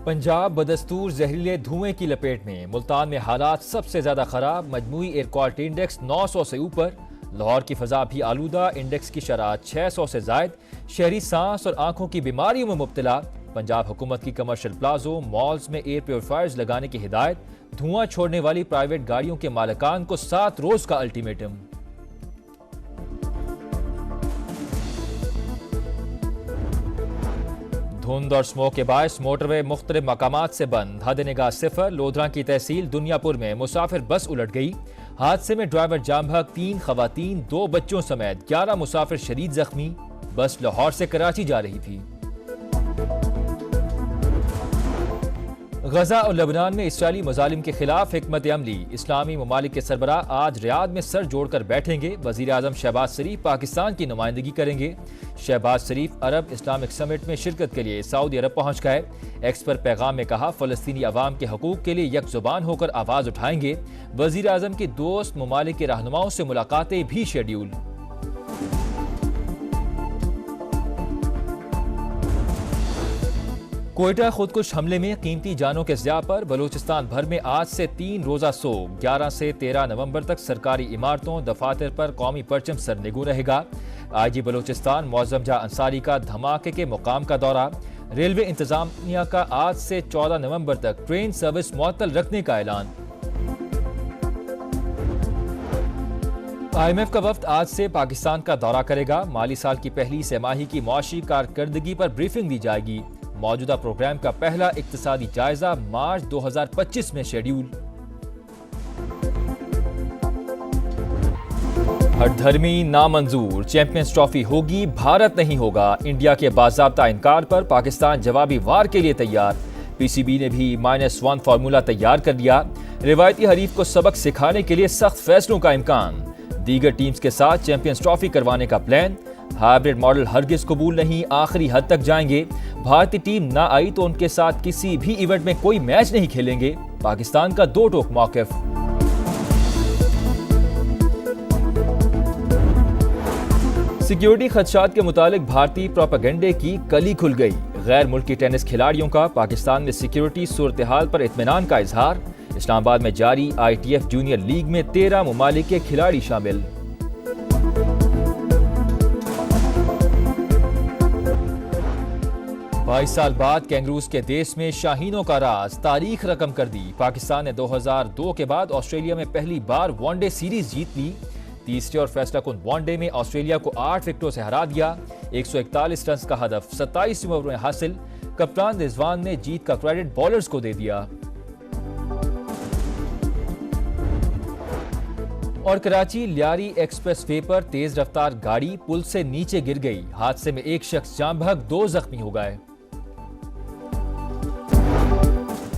پنجاب بدستور زہریلے دھوئیں کی لپیٹ میں، ملتان میں حالات سب سے زیادہ خراب، مجموعی ایئر کوالٹی انڈیکس 900 سے اوپر، لاہور کی فضا بھی آلودہ، انڈیکس کی شرح 600 سے زائد، شہری سانس اور آنکھوں کی بیماریوں میں مبتلا، پنجاب حکومت کی کمرشل پلازوں، مالز میں ایئر پیوریفائرز لگانے کی ہدایت، دھواں چھوڑنے والی پرائیویٹ گاڑیوں کے مالکان کو 7 روز کا الٹیمیٹم۔ دھند اور اسموک کے باعث موٹر وے مختلف مقامات سے بند، حد نگاہ صفر۔ لودھراں کی تحصیل دنیا پور میں مسافر بس الٹ گئی، حادثے میں ڈرائیور جام بحق، 3 خواتین 2 بچوں سمیت 11 مسافر شدید زخمی، بس لاہور سے کراچی جا رہی تھی۔ غزہ اور لبنان میں اسرائیلی مظالم کے خلاف حکمت عملی، اسلامی ممالک کے سربراہ آج ریاض میں سر جوڑ کر بیٹھیں گے، وزیر اعظم شہباز شریف پاکستان کی نمائندگی کریں گے۔ شہباز شریف عرب اسلامک سمٹ میں شرکت کے لیے سعودی عرب پہنچ گئے، ایکس پر پیغام میں کہا فلسطینی عوام کے حقوق کے لیے یک زبان ہو کر آواز اٹھائیں گے، وزیر اعظم کی دوست ممالک کے رہنماؤں سے ملاقاتیں بھی شیڈیول۔ کوئٹہ خودکش حملے میں قیمتی جانوں کے ضیاع پر بلوچستان بھر میں آج سے 3 روزہ سوگ، 11 سے 13 نومبر تک سرکاری عمارتوں، دفاتر پر قومی پرچم سرنگوں رہے گا۔ آئی جی بلوچستان معظم جاں انصاری کا دھماکے کے مقام کا دورہ، ریلوے انتظامیہ کا آج سے 14 نومبر تک ٹرین سروس معطل رکھنے کا اعلان۔ IMF کا وفد آج سے پاکستان کا دورہ کرے گا، مالی سال کی پہلی سہ ماہی کی معاشی کارکردگی پر بریفنگ دی جائے گی، موجودہ پروگرام کا پہلا اقتصادی جائزہ مارچ 2025 میں شیڈیول۔ ہٹ دھرمی نامنظور، چیمپئنز ٹرافی ہوگی، بھارت نہیں ہوگا، انڈیا کے باضابطہ انکار پر پاکستان جوابی وار کے لیے تیار، پی سی بی نے بھی -1 فارمولہ تیار کر لیا، روایتی حریف کو سبق سکھانے کے لیے سخت فیصلوں کا امکان، دیگر ٹیمز کے ساتھ چیمپئنز ٹرافی کروانے کا پلان، ہائبرڈ ماڈل ہرگز قبول نہیں، آخری حد تک جائیں گے، بھارتی ٹیم نہ آئی تو ان کے ساتھ کسی بھی ایونٹ میں کوئی میچ نہیں کھیلیں گے، پاکستان کا 2 ٹوک موقف۔ سیکیورٹی خدشات کے متعلق بھارتی پروپیگنڈے کی کلی کھل گئی، غیر ملکی ٹینس کھلاڑیوں کا پاکستان میں سیکیورٹی صورتحال پر اطمینان کا اظہار، اسلام آباد میں جاری ITF جونیئر لیگ میں 13 ممالک کے کھلاڑی شامل۔ 22 سال بعد کینگروز کے دیس میں شاہینوں کا راز، تاریخ رقم کر دی، پاکستان نے 2002 کے بعد آسٹریلیا میں پہلی بار ون ڈے سیریز جیت لی، تیسرے اور فیصلہ کن ون ڈے میں آسٹریلیا کو 8 وکٹوں سے ہرا دیا، 141 رنز کا ہدف 27 اووروں میں حاصل، کپتان رضوان نے جیت کا کریڈٹ بالرز کو دے دیا۔ اور کراچی لیاری ایکسپریس وے پر تیز رفتار گاڑی پل سے نیچے گر گئی، حادثے میں 1 شخص جاں بحق، 2 زخمی ہو گئے۔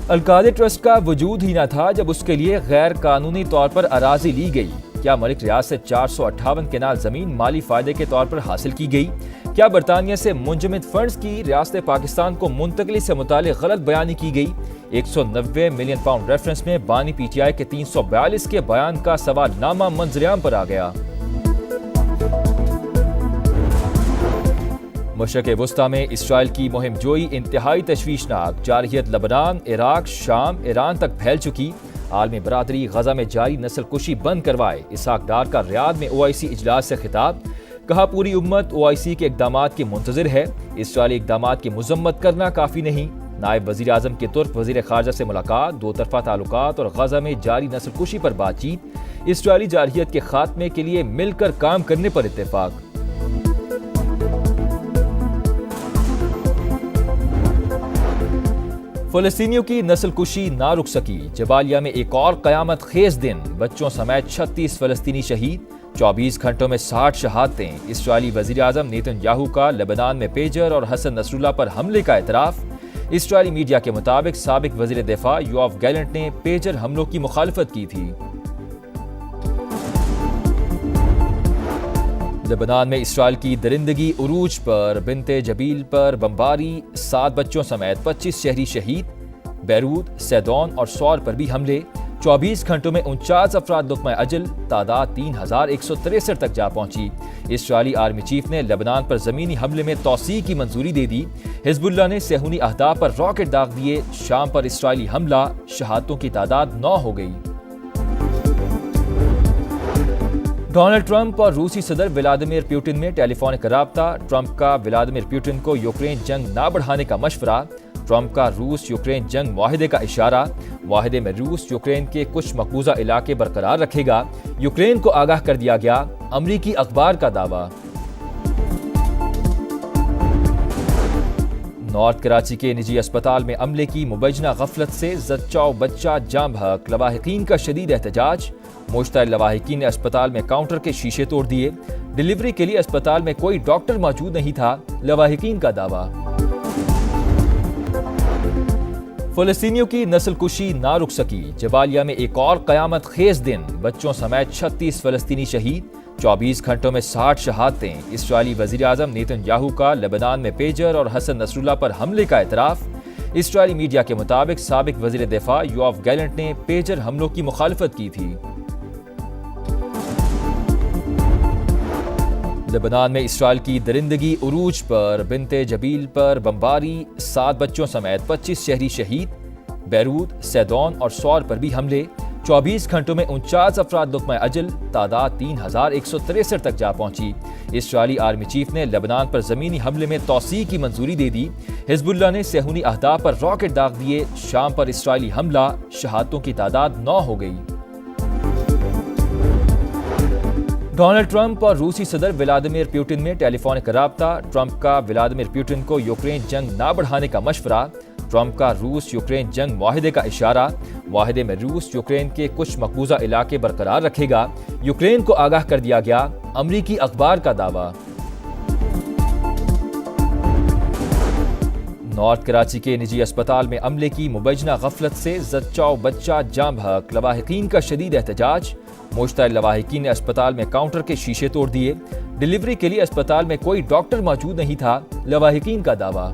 القادر ٹرسٹ کا وجود ہی نہ تھا جب اس کے لیے غیر قانونی طور پر اراضی لی گئی، کیا ملک ریاض سے 458 کنال زمین مالی فائدے کے طور پر حاصل کی گئی؟ کیا برطانیہ سے منجمد فنڈز کی ریاست پاکستان کو منتقلی سے متعلق غلط بیانی کی گئی؟ 190 ملین پاؤنڈ ریفرنس میں بانی PTI کے 342 کے بیان کا سوال نامہ منظر عام پر آ گیا۔ مشرق وسطی میں اسرائیل کی مہم جوئی انتہائی تشویشناک، جارحیت لبنان، عراق، شام، ایران تک پھیل چکی، عالمی برادری غزہ میں جاری نسل کشی بند کروائے، اسحاق ڈار کا ریاض میں OIC اجلاس سے خطاب، کہا پوری امت OIC کے اقدامات کی منتظر ہے، اسرائیلی اقدامات کی مذمت کرنا کافی نہیں، نائب وزیر اعظم کے ترک وزیر خارجہ سے ملاقات، 2 طرفہ تعلقات اور غزہ میں جاری نسل کشی پر بات چیت، اسرائیلی جارحیت کے خاتمے کے لیے مل کر کام کرنے پر اتفاق۔ فلسطینیوں کی نسل کشی نہ رک سکی، جبالیہ میں ایک اور قیامت خیز دن، بچوں سمیت 36 فلسطینی شہید، 24 گھنٹوں میں 60 شہادتیں، اسرائیلی وزیر اعظم نیتن یاہو کا لبنان میں پیجر اور حسن نصر اللہ پر حملے کا اعتراف، اسرائیلی میڈیا کے مطابق سابق وزیر دفاع یوآف گیلنٹ نے پیجر حملوں کی مخالفت کی تھی۔ لبنان میں اسرائیل کی درندگی عروج پر، بنت جبیل پر بمباری، 7 بچوں سمیت 25 شہری شہید، بیروت، سیدون اور سور پر بھی حملے، 24 گھنٹوں میں 49 افراد لقمہ اجل، تعداد 3163 تک جا پہنچی۔ اسرائیلی آرمی چیف نے لبنان پر زمینی حملے میں توسیع کی منظوری دے دی، حزب اللہ نے صہیونی اہداف پر راکٹ داغ دیے، شام پر اسرائیلی حملہ، شہادتوں کی تعداد 9 ہو گئی۔ ڈونلڈ ٹرمپ اور روسی صدر ولادیمیر پیوٹن میں ٹیلی فونک رابطہ، ٹرمپ کا ولادیمیر پیوٹن کو یوکرین جنگ نہ بڑھانے کا مشورہ، ٹرمپ کا روس یوکرین جنگ معاہدے کا اشارہ، معاہدے میں روس یوکرین کے کچھ مقبوضہ علاقے برقرار رکھے گا، یوکرین کو آگاہ کر دیا گیا، امریکی اخبار کا دعویٰ۔ نارتھ کراچی کے نجی اسپتال میں عملے کی مبینہ غفلت سے زچہ و بچہ جاں بحق، لواحقین کا شدید احتجاج، مشتعل لواحقین نے اسپتال میں کاؤنٹر کے شیشے توڑ دیے، ڈلیوری کے لیے اسپتال میں کوئی ڈاکٹر موجود نہیں تھا، لواحقین کا دعویٰ۔ فلسطینیوں کی نسل کشی نہ رک سکی، جبالیہ میں ایک اور قیامت خیز دن، بچوں سمیت 36 فلسطینی شہید، 24 گھنٹوں میں 60 شہادتیں، اسرائیلی وزیراعظم نیتن یاہو کا لبنان میں پیجر اور حسن نصر اللہ پر حملے کا اعتراف، اسرائیلی میڈیا کے مطابق سابق وزیر دفاع یوآف گیلنٹ نے پیجر حملوں کی مخالفت کی تھی۔ لبنان میں اسرائیل کی درندگی عروج پر، بنت جبیل پر بمباری، 7 بچوں سمیت 25 شہری شہید، بیروت، سیدون اور سور پر بھی حملے، 24 گھنٹوں میں 49 افراد لقمہ اجل، تعداد 3163 تک جا پہنچی۔ اسرائیلی آرمی چیف نے لبنان پر زمینی حملے میں توسیع کی منظوری دے دی، حزب اللہ نے صہیونی اہداف پر راکٹ داغ دیے، شام پر اسرائیلی حملہ، شہادتوں کی تعداد 9 ہو گئی۔ ڈونلڈ ٹرمپ اور روسی صدر ولادیمیر پیوٹن میں ٹیلی فونک رابطہ، ٹرمپ کا ولادیمیر پیوٹن کو یوکرین جنگ نہ بڑھانے کا مشورہ، ٹرمپ کا روس یوکرین جنگ معاہدے کا اشارہ، معاہدے میں روس یوکرین کے کچھ مقبوضہ علاقے برقرار رکھے گا، یوکرین کو آگاہ کر دیا گیا، امریکی اخبار کا دعویٰ۔ نارتھ کراچی کے نجی اسپتال میں عملے کی مبینہ غفلت سے زچہ و بچہ جاں بحق، لواحقین کا شدید احتجاج، مشتعل لواحقین نے اسپتال میں کاؤنٹر کے شیشے توڑ دیے، ڈلیوری کے لیے اسپتال میں کوئی ڈاکٹر موجود نہیں تھا، لواحقین کا دعویٰ۔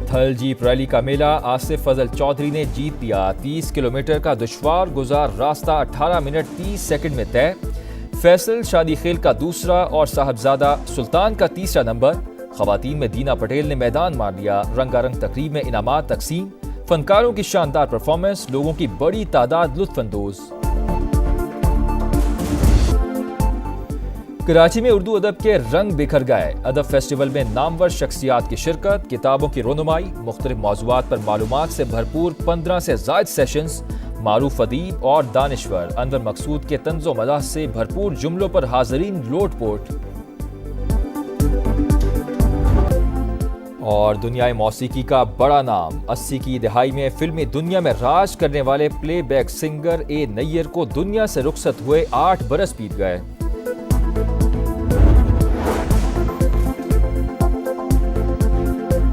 تھل جیپ ریلی کا میلہ، آصف فضل چودھری نے جیت لیا، 30 کلومیٹر کا دشوار گزار راستہ 18 منٹ 30 سیکنڈ میں طے، فیصل شادی خیل کا دوسرا اور صاحبزادہ سلطان کا تیسرا نمبر، خواتین میں دینا پٹیل نے میدان مار لیا، رنگا رنگ تقریب میں انعامات تقسیم، فنکاروں کی شاندار پرفارمنس، لوگوں کی بڑی تعداد لطف اندوز۔ کراچی میں اردو ادب کے رنگ بکھر گئے، ادب فیسٹیول میں نامور شخصیات کی شرکت، کتابوں کی رونمائی، مختلف موضوعات پر معلومات سے بھرپور 15 سے زائد سیشنز، معروف ادیب اور دانشور انور مقصود کے طنز و مزاح سے بھرپور جملوں پر حاضرین لوٹ پوٹ۔ اور دنیائے موسیقی کا بڑا نام، 80 کی دہائی میں فلمی دنیا میں راج کرنے والے پلے بیک سنگر اے نیئر کو دنیا سے رخصت ہوئے 8 برس بیت گئے۔